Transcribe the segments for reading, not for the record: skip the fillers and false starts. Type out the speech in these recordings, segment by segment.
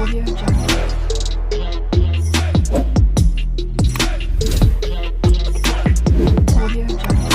Audio Jungle. Audio Jungle.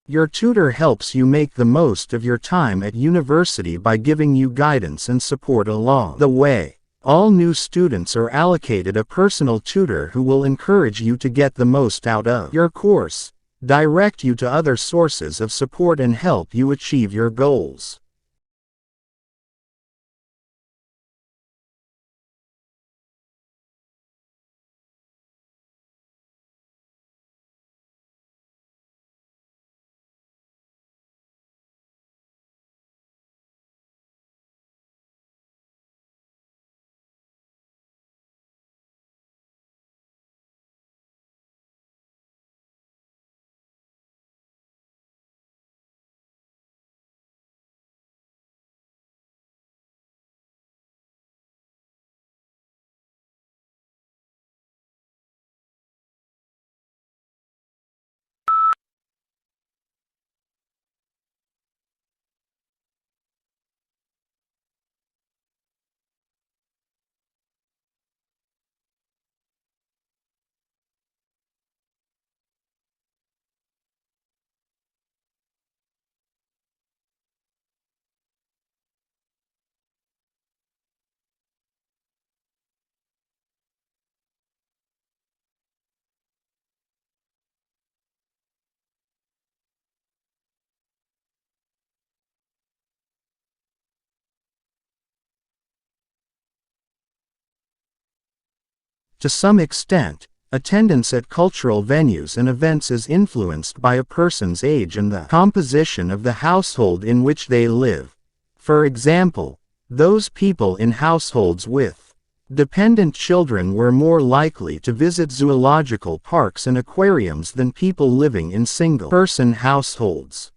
Your tutor helps you make the most of your time at university by giving you guidance and support along the way. All new students are allocated a personal tutor who will encourage you to get the most out of your course, direct you to other sources of support and help you achieve your goals. To some extent, attendance at cultural venues and events is influenced by a person's age and the composition of the household in which they live. For example, those people in households with dependent children were more likely to visit zoological parks and aquariums than people living in single-person households.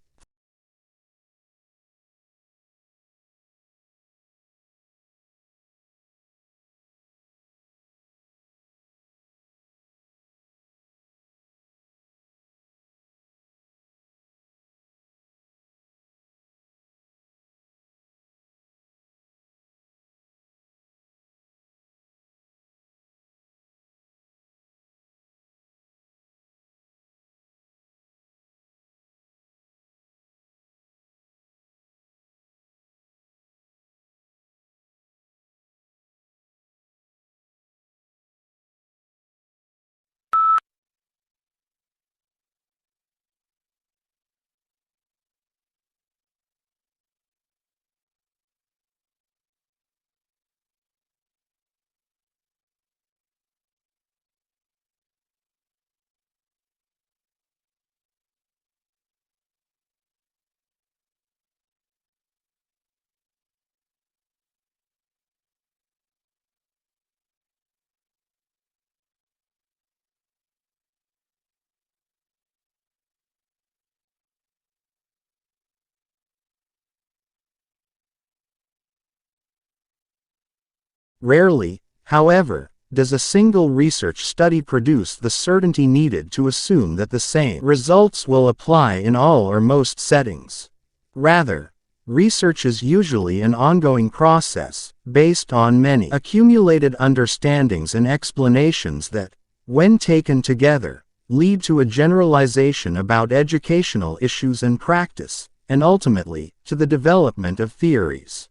Rarely, however, does a single research study produce the certainty needed to assume that the same results will apply in all or most settings. Rather, research is usually an ongoing process, based on many accumulated understandings and explanations that, when taken together, lead to a generalization about educational issues and practice, and ultimately, to the development of theories.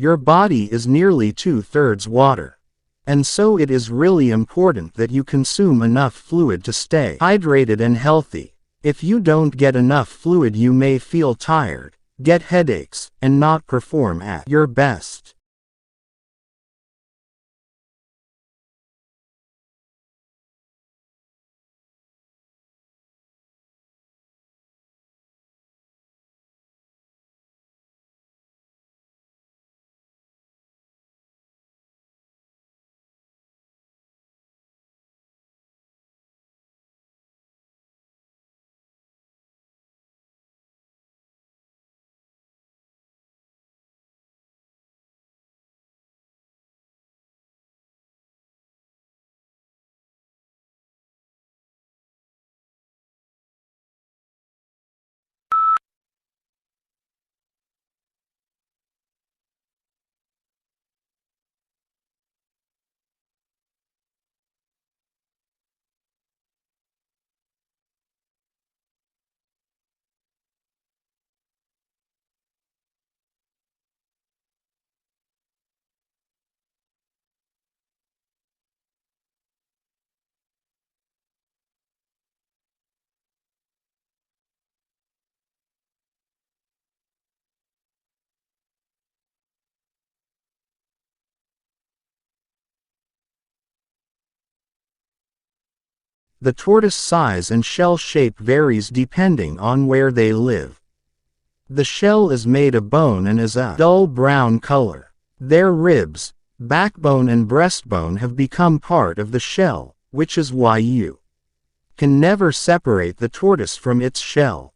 Your body is nearly 2/3 water. And so it is really important that you consume enough fluid to stay hydrated and healthy. If you don't get enough fluid, you may feel tired, get headaches, and not perform at your best. The tortoise size and shell shape varies depending on where they live. The shell is made of bone and is a dull brown color. Their ribs, backbone and breastbone have become part of the shell, which is why you can never separate the tortoise from its shell.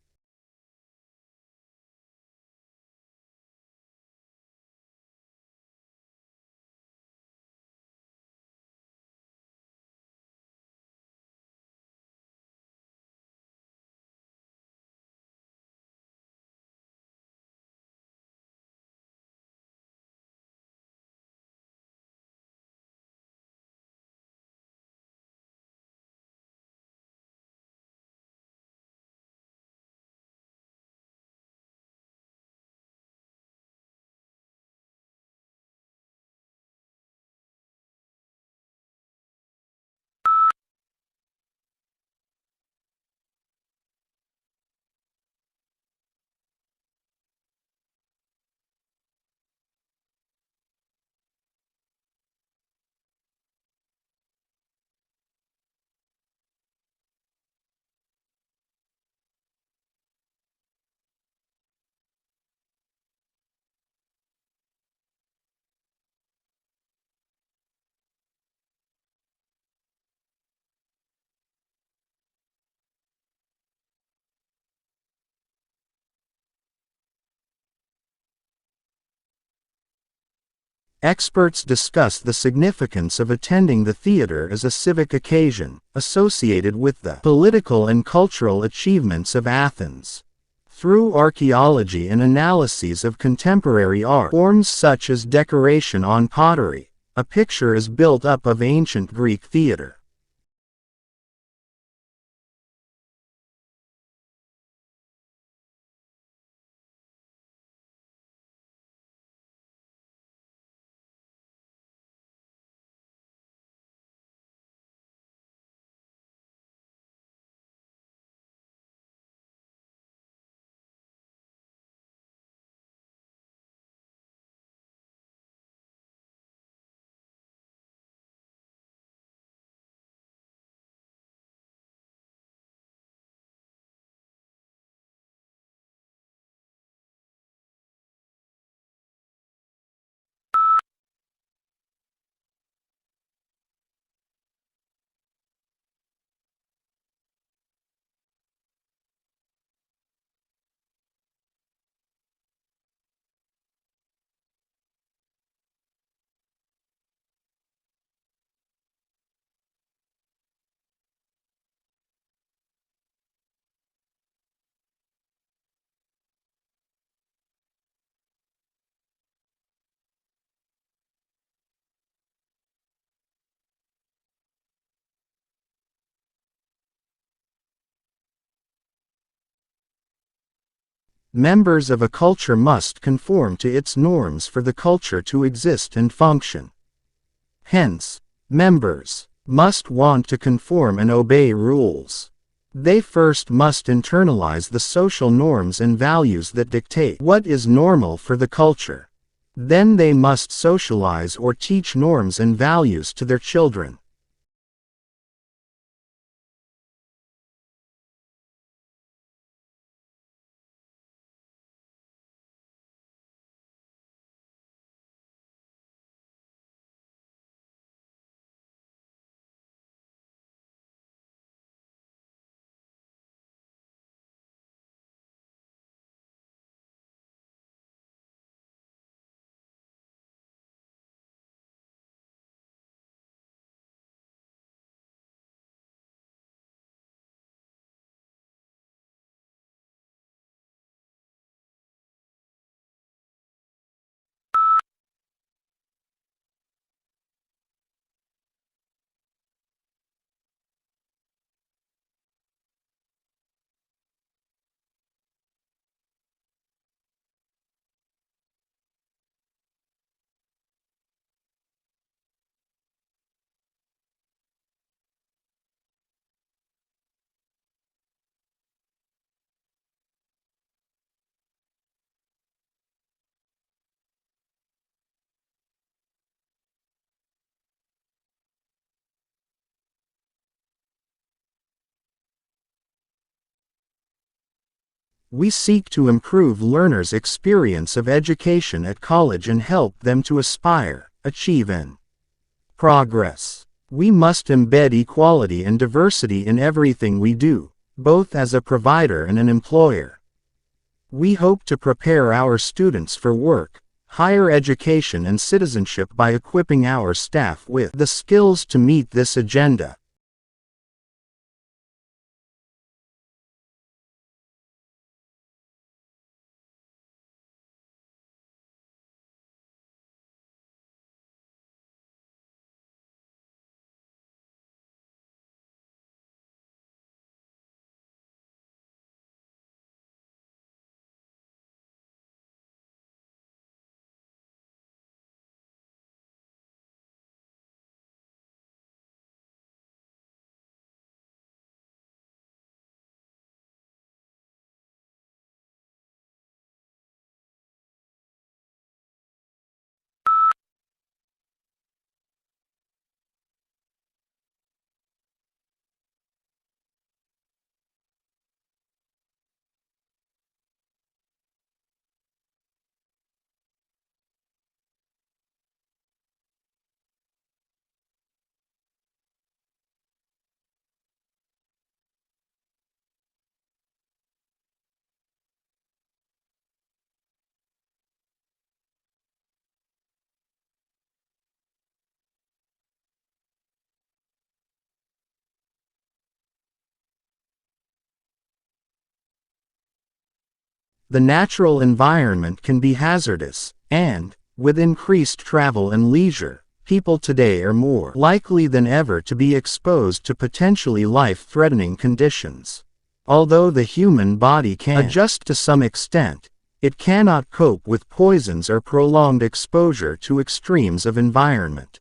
Experts discuss the significance of attending the theater as a civic occasion, associated with the political and cultural achievements of Athens. Through archaeology and analyses of contemporary art forms such as decoration on pottery, a picture is built up of ancient Greek theater. Members of a culture must conform to its norms for the culture to exist and function. Hence, members must want to conform and obey rules. They first must internalize the social norms and values that dictate what is normal for the culture. Then they must socialize or teach norms and values to their children. We seek to improve learners' experience of education at college and help them to aspire, achieve, and progress. We must embed equality and diversity in everything we do, both as a provider and an employer. We hope to prepare our students for work, higher education, and citizenship by equipping our staff with the skills to meet this agenda. The natural environment can be hazardous, and, with increased travel and leisure, people today are more likely than ever to be exposed to potentially life-threatening conditions. Although the human body can adjust to some extent, it cannot cope with poisons or prolonged exposure to extremes of environment.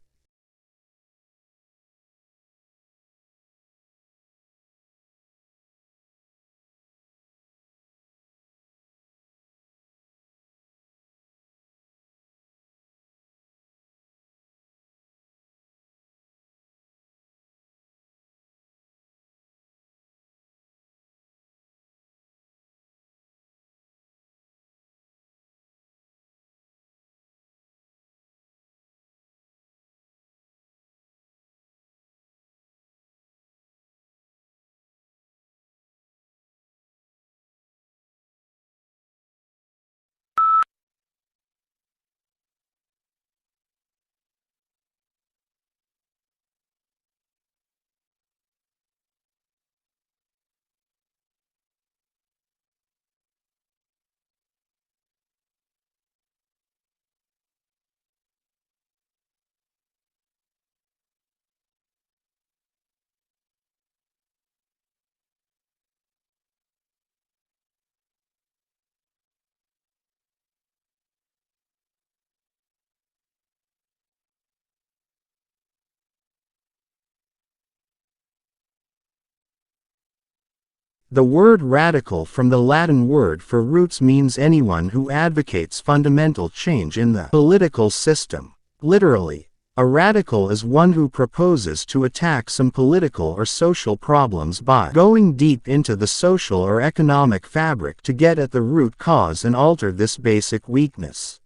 The word radical from the Latin word for roots means anyone who advocates fundamental change in the political system. Literally, a radical is one who proposes to attack some political or social problems by going deep into the social or economic fabric to get at the root cause and alter this basic weakness.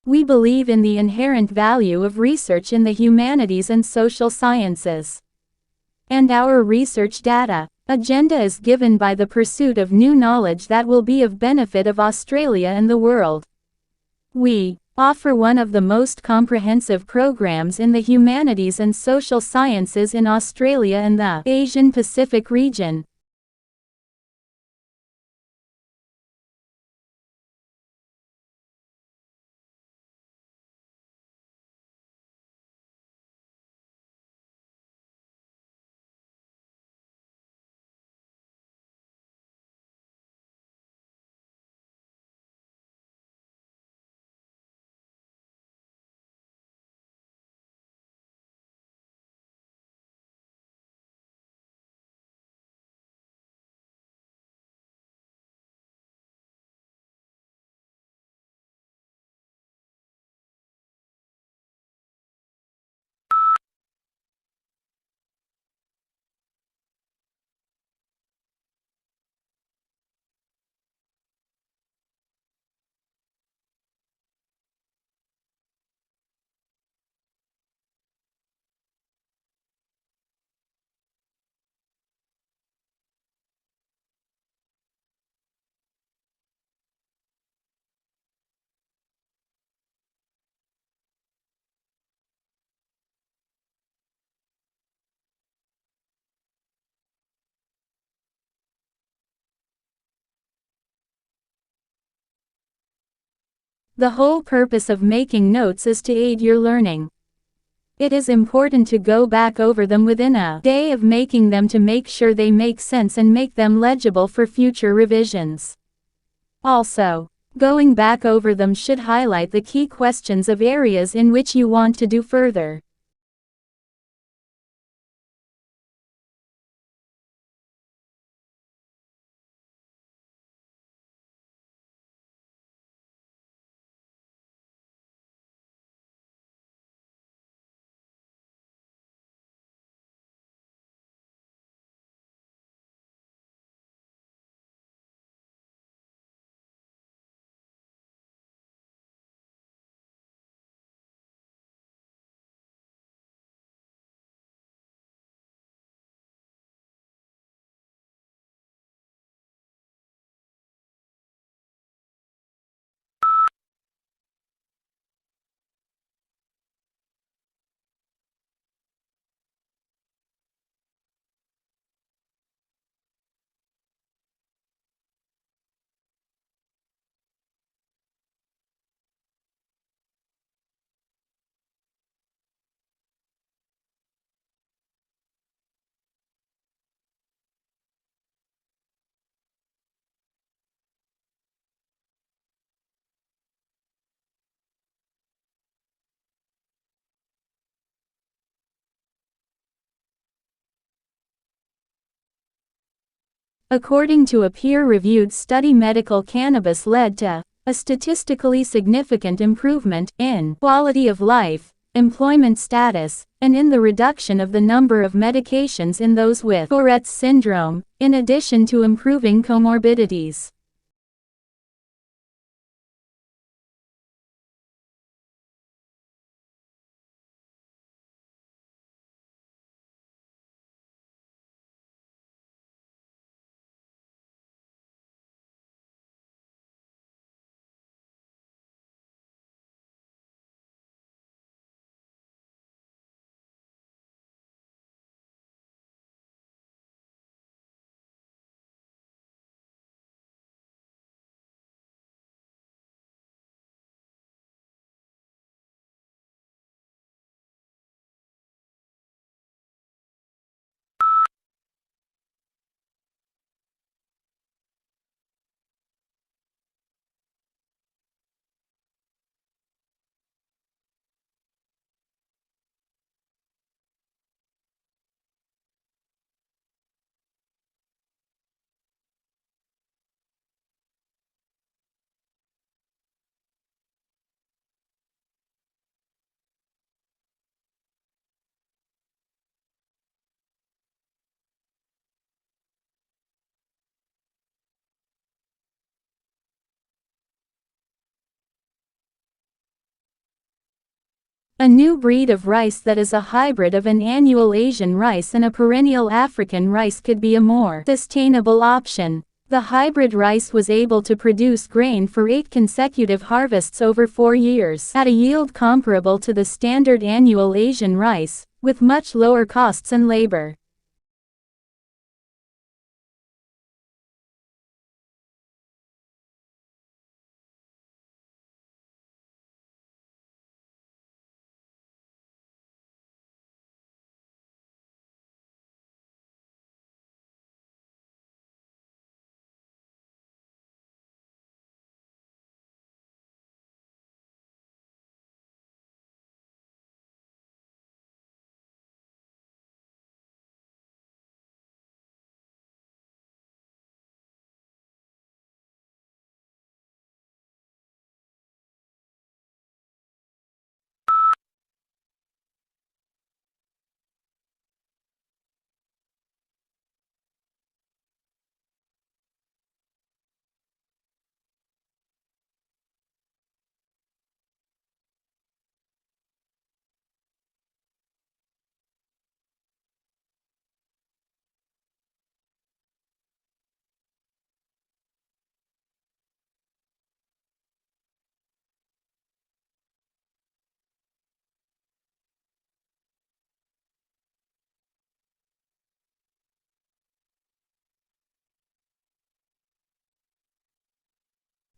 We believe in the inherent value of research in the humanities and social sciences. And our research data agenda is given by the pursuit of new knowledge that will be of benefit of Australia and the world. We offer one of the most comprehensive programs in the humanities and social sciences in Australia and the Asian Pacific region. The whole purpose of making notes is to aid your learning. It is important to go back over them within a day of making them to make sure they make sense and make them legible for future revisions. Also, going back over them should highlight the key questions of areas in which you want to do further. According to a peer-reviewed study, medical cannabis led to a statistically significant improvement in quality of life, employment status, and in the reduction of the number of medications in those with Tourette's syndrome, in addition to improving comorbidities. A new breed of rice that is a hybrid of an annual Asian rice and a perennial African rice could be a more sustainable option. The hybrid rice was able to produce grain for 8 consecutive harvests over 4 years at a yield comparable to the standard annual Asian rice, with much lower costs and labor.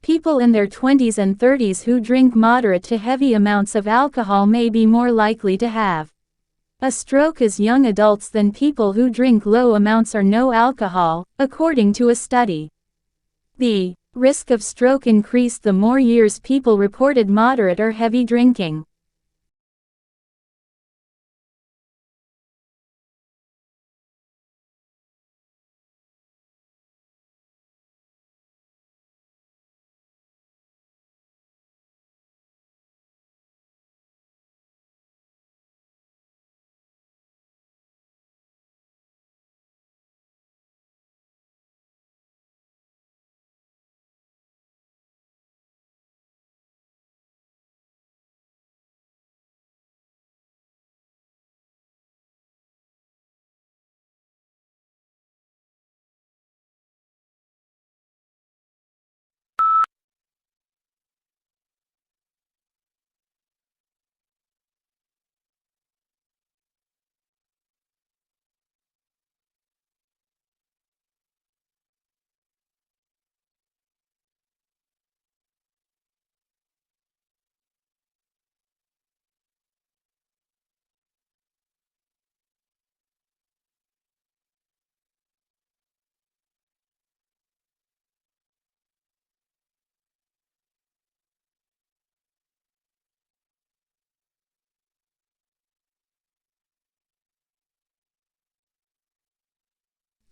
People in their 20s and 30s who drink moderate to heavy amounts of alcohol may be more likely to have a stroke as young adults than people who drink low amounts or no alcohol, according to a study. The risk of stroke increased the more years people reported moderate or heavy drinking.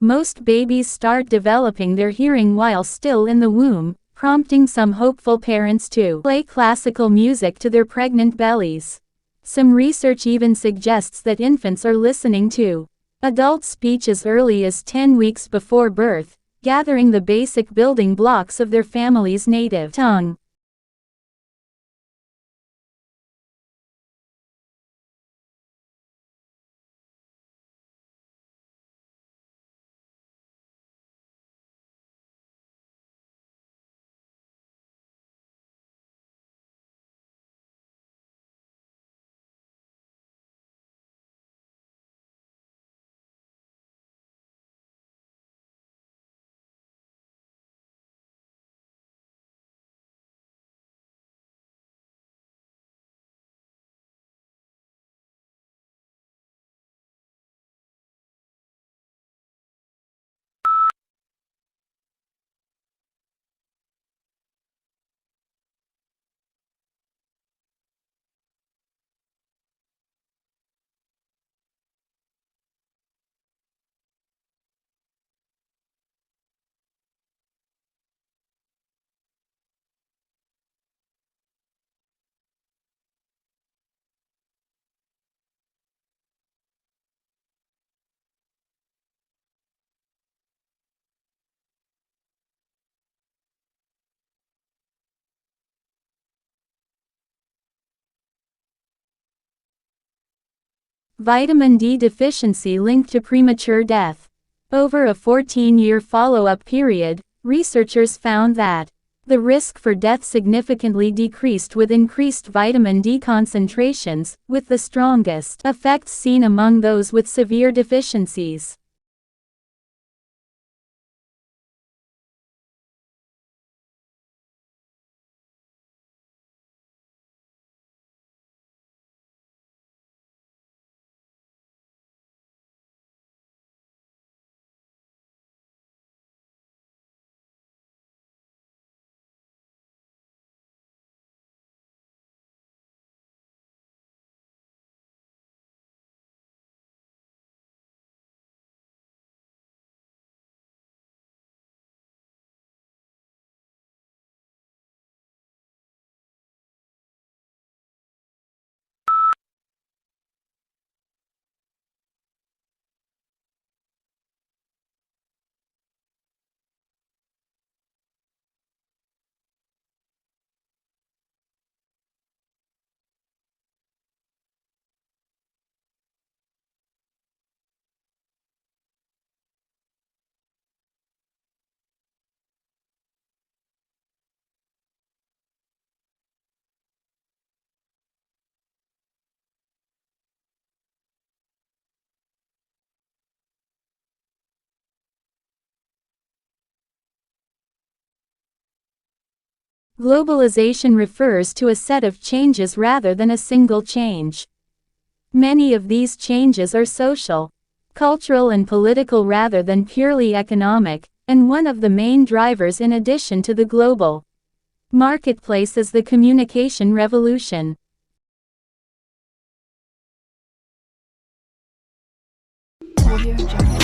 Most babies start developing their hearing while still in the womb, prompting some hopeful parents to play classical music to their pregnant bellies. Some research even suggests that infants are listening to adult speech as early as 10 weeks before birth, gathering the basic building blocks of their family's native tongue. Vitamin D deficiency linked to premature death. Over a 14-year follow-up period, researchers found that the risk for death significantly decreased with increased vitamin D concentrations, with the strongest effects seen among those with severe deficiencies. Globalization refers to a set of changes rather than a single change. Many of these changes are social, cultural and political rather than purely economic, and one of the main drivers in addition to the global marketplace is the communication revolution. Audio Jungle.